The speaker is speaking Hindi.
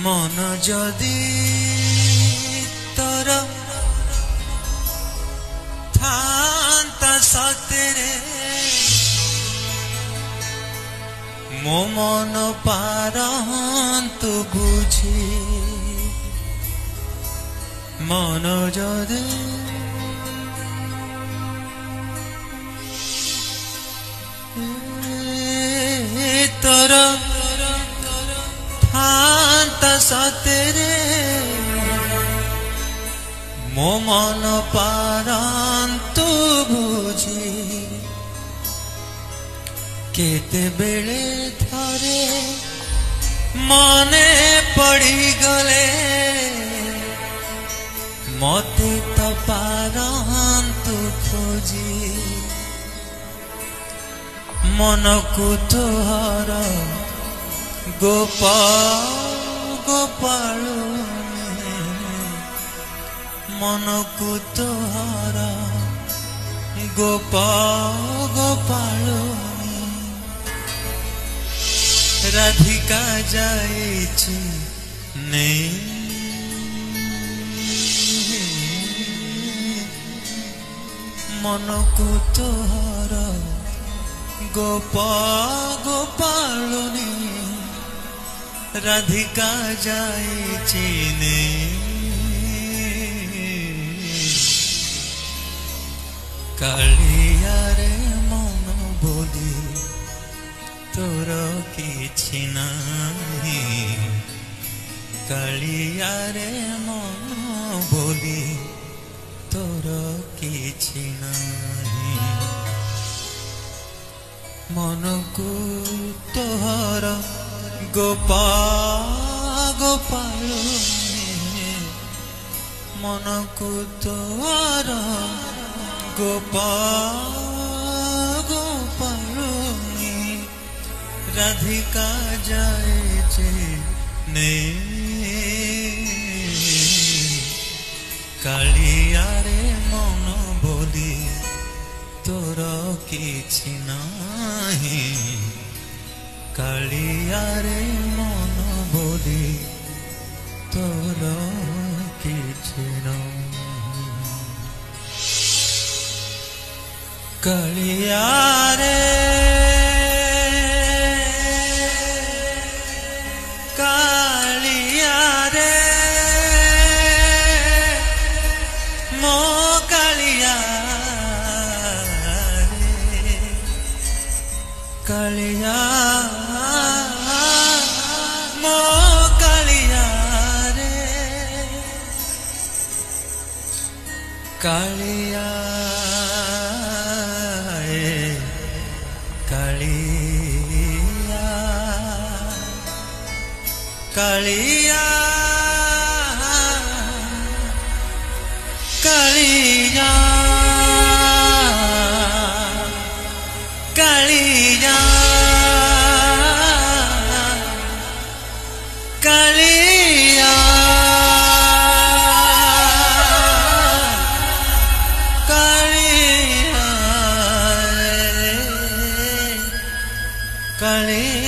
मन जदि तोर थांता सतेरे मो मन पारंतु बुझी मन जदि तोर थांता सतेरे मो मन पारंतु बुझी केते बेले थरे मने पड़ी गले मते तो पारंतु खोजी मन को तोहर गोपाल मन को तोहर गोपाल राधिका जाइछि नहीं मन को तोहर गोपालनी राधिका जाइछि नहीं कालिया रे मन बोली तोर किछि नाही कालिया रे मन बोली तोर किछि नाही मन को तोहर गोपाल मन को तोहर गोपाल राधिका जाइछि नहीं कालिया रे मन बोली तोर किछि नाही कालिया रे मन बोली तोर किछि नाही कालिया रे कालिया रे मो कालिया कालिया मो कालिया रे कालिया कालिया कालिया कालिया कालिया कालिया कालिया कालिया